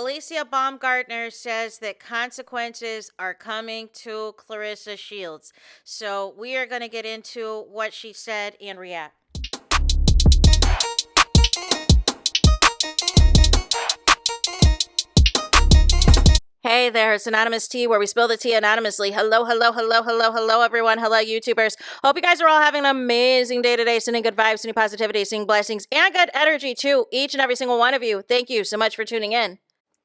Alicia Baumgardner says that consequences are coming to Claressa Shields. So we are going to get into what she said and react. Hey there, it's Anonymous Tea, where we spill the tea anonymously. Hello, hello, hello, hello, hello, everyone. Hello, YouTubers. Hope you guys are all having an amazing day today, sending good vibes, sending positivity, sending blessings, and good energy to each and every single one of you. Thank you so much for tuning in.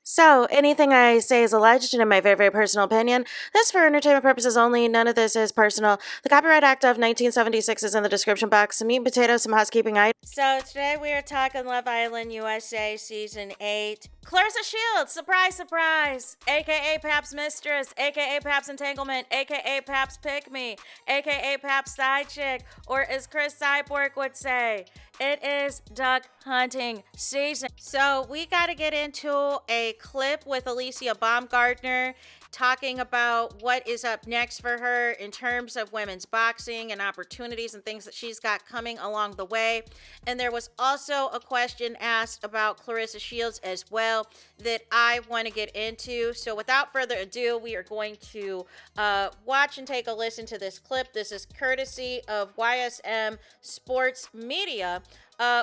So, anything I say is alleged and in my very, very personal opinion. This for entertainment purposes only. None of this is personal. The Copyright Act of 1976 is in the description box. Some meat and potatoes, some housekeeping items. So, today we are talking Love Island USA Season 8. Claressa Shields, surprise, surprise, a.k.a. Pap's Mistress, a.k.a. Pap's Entanglement, a.k.a. Pap's Pick Me, a.k.a. Pap's Side Chick, or as Chris Cyborg would say, it is duck hunting season. So we got to get into a clip with Alicia Baumgardner talking about what is up next for her in terms of women's boxing and opportunities and things that she's got coming along the way. And there was also a question asked about Claressa Shields as well that I want to get into. So without further ado, we are going to watch and take a listen to this clip. This is courtesy of YSM Sports Media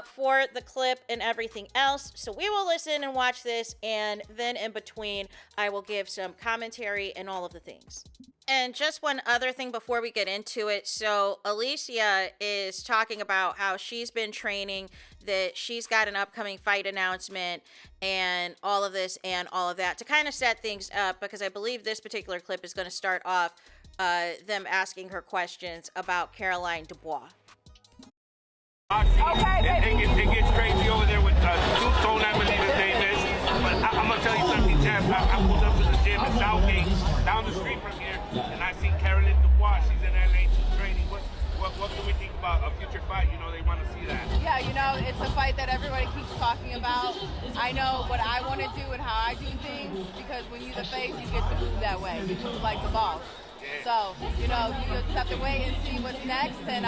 for the clip and everything else. So we will listen and watch this, and then in between, I will give some commentary and all of the things. And just one other thing before we get into it. So Alicia is talking about how she's been training, that she's got an upcoming fight announcement and all of this and all of that to kind of set things up, because I believe this particular clip is going to start off them asking her questions about Caroline Dubois. Okay, it gets crazy over there with Two Tone, I believe his name is. But I'm going to tell you something, Jeff. I pulled up to the gym in Southgate, down the street from here, and I see Caroline Dubois. She's in LA training. What can we think about a future fight? You know, they want to see that. Yeah, you know, it's a fight that everybody keeps talking about. I know what I want to do and how I do things, because when you're the face, you get to move that way. You move like the boss. So, you know, you just have to wait and see what's next. And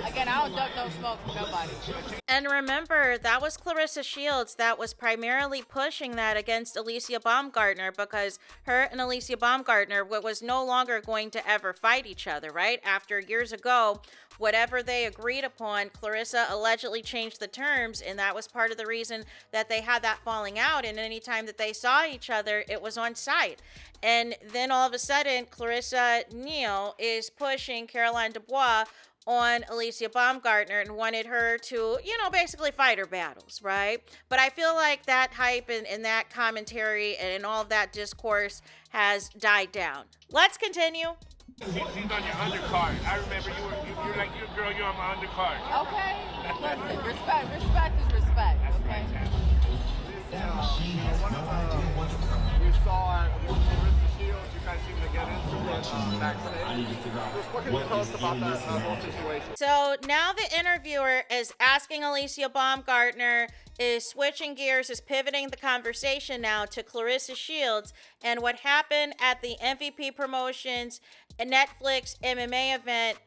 again, I don't duck no smoke for nobody. And remember, that was Claressa Shields that was primarily pushing that against Alicia Baumgardner, because her and Alicia Baumgardner was no longer going to ever fight each other, right? After years ago, whatever they agreed upon, Claressa allegedly changed the terms, and that was part of the reason that they had that falling out. And any time that they saw each other, it was on site. And then all of a sudden, Claressa Neal is pushing Caroline Dubois on Alicia Baumgardner and wanted her to, you know, basically fight her battles, right? But I feel like that hype and that commentary and all of that discourse has died down. Let's continue. She's on your undercard. I remember you're like, you're a girl, you're on my undercard. Okay. Listen, respect is respect. Okay. We saw Claressa Shields, you guys seem to get into it backstage. What can you tell us about that whole situation? So now the interviewer is asking Alicia Baumgardner, is switching gears, is pivoting the conversation now to Claressa Shields and what happened at the MVP Promotions Netflix MMA event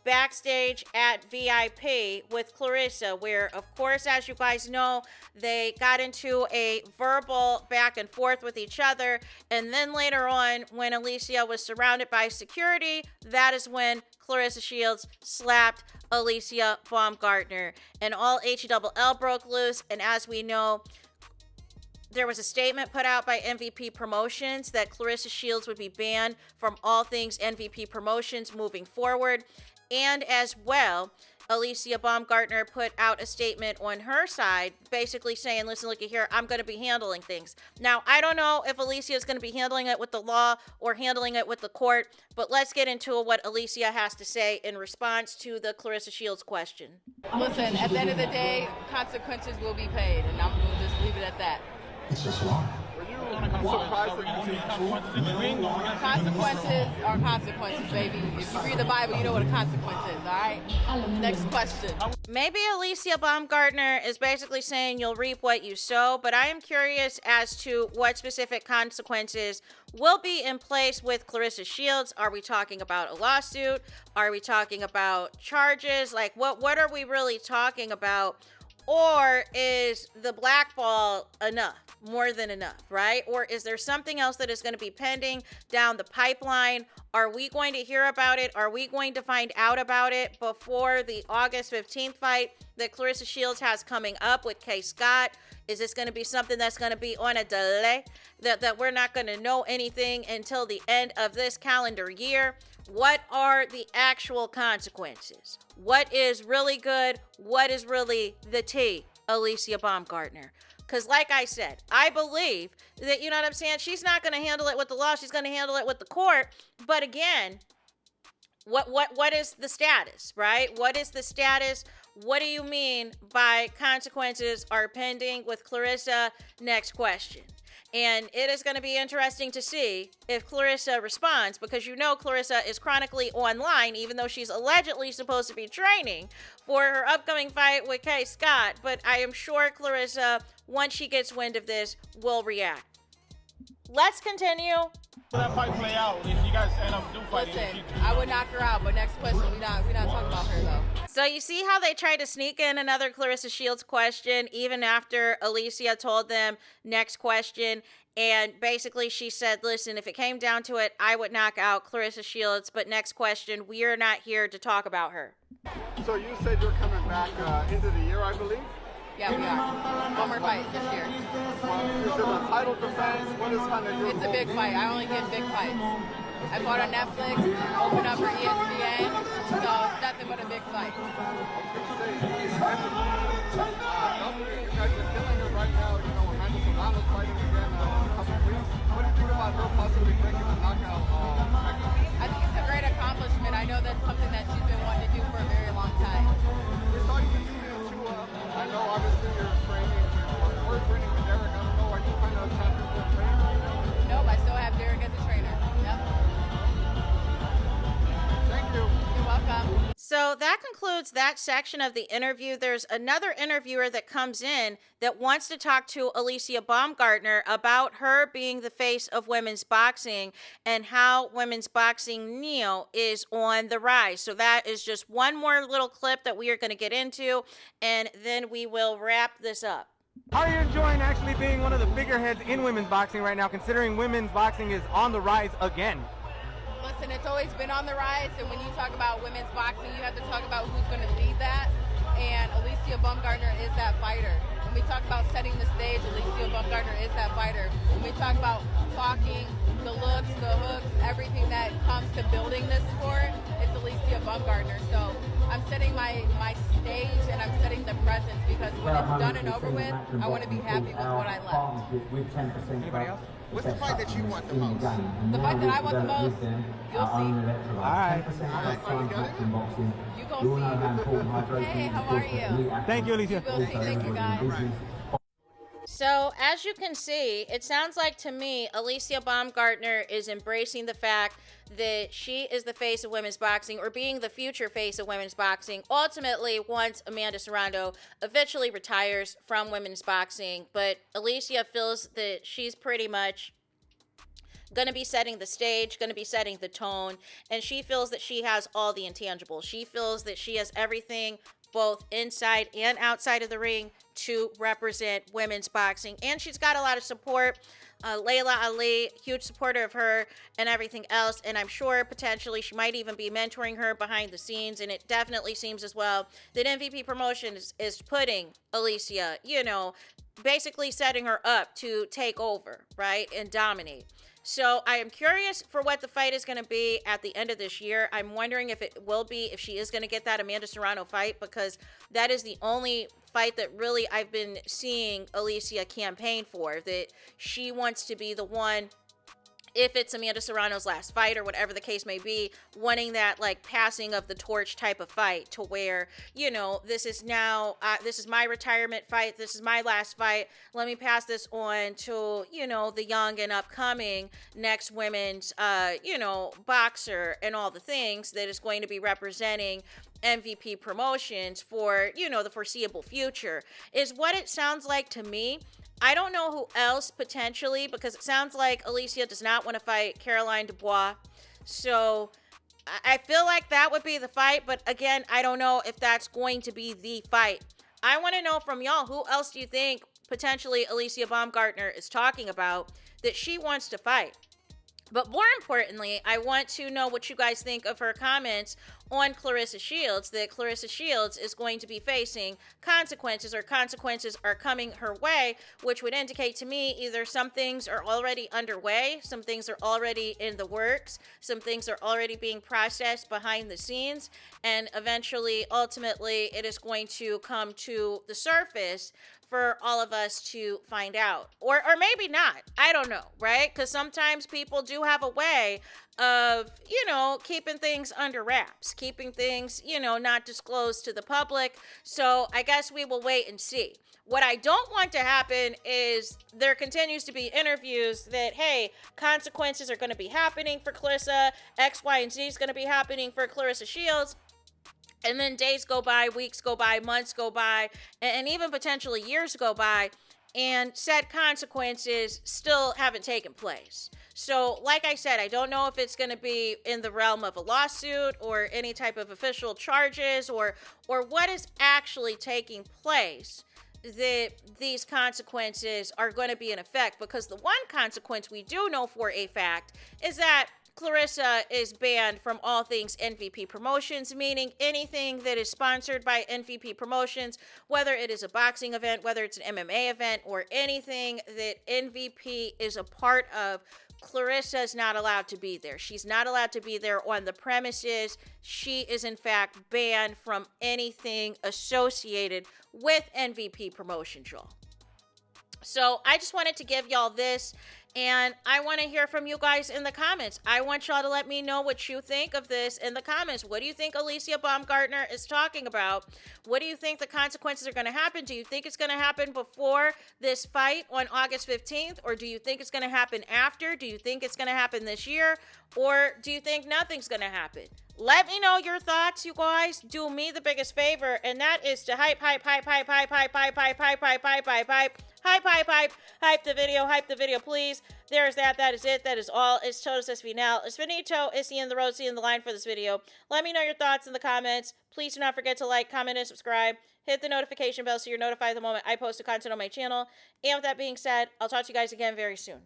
backstage at VIP with Claressa, where, of course, as you guys know, they got into a verbal back and forth with each other. And then later on, when Alicia was surrounded by security, that is when Claressa Shields slapped Alicia Baumgardner, and all HELL broke loose. And as we know, there was a statement put out by MVP Promotions that Claressa Shields would be banned from all things MVP Promotions moving forward. And as well, Alicia Baumgardner put out a statement on her side, basically saying, listen, look here, I'm going to be handling things. Now, I don't know if Alicia is going to be handling it with the law or handling it with the court, but let's get into what Alicia has to say in response to the Claressa Shields question. Listen, at the end of the day, consequences will be paid, and I'm going to just leave it at that. It's just wrong. Were you surprised that you see consequences in the ring? Consequences are consequences, baby. If you read the Bible, you know what a consequence is, all right? Next question. Maybe Alicia Baumgardner is basically saying you'll reap what you sow, but I am curious as to what specific consequences will be in place with Claressa Shields. Are we talking about a lawsuit? Are we talking about charges? Like, what are we really talking about? Or is the blackball enough? more than enough, right? Or is there something else that is going to be pending down the pipeline? Are we going to hear about it? Are we going to find out about it before the August 15th fight that Claressa Shields has coming up with Kay Scott? Is this going to be something that's going to be on a delay, that we're not going to know anything until the end of this calendar year? What are the actual consequences? What is really good? What is really the tea, ALYCIA BAUMGARDNER? Because like I said, I believe that, you know what I'm saying, she's not going to handle it with the law. She's going to handle it with the court. But again, what is the status, right? What is the status? What do you mean by consequences are pending with Claressa? Next question. And it is going to be interesting to see if Claressa responds, because you know Claressa is chronically online, even though she's allegedly supposed to be training for her upcoming fight with Kay Scott. But I am sure Claressa, once she gets wind of this, will react. Let's continue. Will that fight play out if you guys end up doing fighting in the Listen, future? I would knock her out, but next question, we not talking about her though. So you see how they tried to sneak in another Claressa Shields question even after ALYCIA told them next question. And basically she said, listen, if it came down to it, I would knock out Claressa Shields. But next question, we are not here to talk about her. So you said you're coming back into the year, I believe? Yeah, we are. One more fight this year. Well, is it a title defense? What is kind of your It's a big fight. I only get big fights. I fought on Netflix, opened up for ESPN, so it's nothing but a big fight. You guys are killing it right now. You know, Amanda Serrano's fighting again in a couple of weeks. What do you think about her possibly taking the knockout? I think it's a great accomplishment. I know that's something that she's been wanting to do for a very long time. We saw you continue to, I know obviously you're training, we're training with Derek. I don't know, are you kind of attached to a trainer right now? Nope, I still have Derek as a trainer. Yep. Thank you. You're welcome. So that concludes that section of the interview. There's another interviewer that comes in that wants to talk to ALYCIA BAUMGARDNER about her being the face of women's boxing and how women's boxing, is on the rise. So that is just one more little clip that we are going to get into, and then we will wrap this up. How are you enjoying actually being one of the figureheads in women's boxing right now, considering women's boxing is on the rise again? Listen, it's always been on the rise, and when you talk about women's boxing, you have to talk about who's going to lead that, and ALYCIA BAUMGARDNER is that fighter. When we talk about setting the stage, ALYCIA BAUMGARDNER is that fighter. When we talk about talking, the looks, the hooks, everything that comes to building this sport, it's ALYCIA BAUMGARDNER. So I'm setting my stage and I'm setting the presence, because when it's done and over with, I want to be happy with what I left. Anybody else? What's the fight that you want the most? The fight that I want the most, you'll see. Alright. You go see. Hey, how are you? Thank you, ALYCIA. You will see. Thank you, guys. So as you can see, it sounds like to me ALYCIA BAUMGARDNER is embracing the fact that she is the face of women's boxing, or being the future face of women's boxing, ultimately once Amanda Serrano eventually retires from women's boxing. But ALYCIA feels that she's pretty much going to be setting the stage, going to be setting the tone, and she feels that she has all the intangibles. She feels that she has everything, both inside and outside of the ring, to represent women's boxing. And she's got a lot of support. Layla Ali, huge supporter of her and everything else. And I'm sure potentially she might even be mentoring her behind the scenes. And it definitely seems as well that MVP Promotions is putting ALYCIA, basically setting her up to take over, right, and dominate. So I am curious for what the fight is going to be at the end of this year. I'm wondering if it will be, if she is going to get that Amanda Serrano fight, because that is the only fight that really I've been seeing ALYCIA campaign for, that she wants to be the one, if it's Amanda Serrano's last fight or whatever the case may be, wanting that like passing of the torch type of fight, to where, this is now, this is my retirement fight. This is my last fight. Let me pass this on to, the young and upcoming next women's, boxer and all the things that is going to be representing MVP Promotions for, the foreseeable future, is what it sounds like to me. I don't know who else potentially, because it sounds like ALYCIA does not want to fight Caroline Dubois. So I feel like that would be the fight. But again, I don't know if that's going to be the fight. I want to know from y'all, who else do you think potentially Alicia Baumgartner is talking about, that she wants to fight. But more importantly, I want to know what you guys think of her comments on Claressa Shields, that Claressa Shields is going to be facing consequences, or consequences are coming her way, which would indicate to me either some things are already underway, some things are already in the works, some things are already being processed behind the scenes, and eventually, ultimately, it is going to come to the surface for all of us to find out. Or maybe not. I don't know, right? Because sometimes people do have a way of, keeping things under wraps, keeping things, not disclosed to the public. So I guess we will wait and see. What I don't want to happen is there continues to be interviews that, hey, consequences are going to be happening for Claressa, X, Y, and Z is going to be happening for Claressa Shields. And then days go by, weeks go by, months go by, and even potentially years go by, and said consequences still haven't taken place. So, like I said, I don't know if it's going to be in the realm of a lawsuit or any type of official charges, or what is actually taking place, that these consequences are going to be in effect. Because the one consequence we do know for a fact is that Claressa is banned from all things MVP Promotions, meaning anything that is sponsored by MVP Promotions, whether it is a boxing event, whether it's an MMA event, or anything that MVP is a part of, Claressa is not allowed to be there. She's not allowed to be there on the premises. She is, in fact, banned from anything associated with MVP Promotions, y'all. So I just wanted to give y'all this, and I want to hear from you guys in the comments. I want y'all to let me know what you think of this in the comments. What do you think Alicia Baumgartner is talking about? What do you think the consequences are going to happen? Do you think it's going to happen before this fight on August 15th? Or do you think it's going to happen after? Do you think it's going to happen this year? Or do you think nothing's going to happen? Let me know your thoughts, you guys. Do me the biggest favor, and that is to hype the video, please. There's that. That is it. That is all. It's todos es final. It's finito. It's the end of the road. It's the end of the line for this video. Let me know your thoughts in the comments. Please do not forget to like, comment, and subscribe. Hit the notification bell so you're notified the moment I post a content on my channel. And with that being said, I'll talk to you guys again very soon.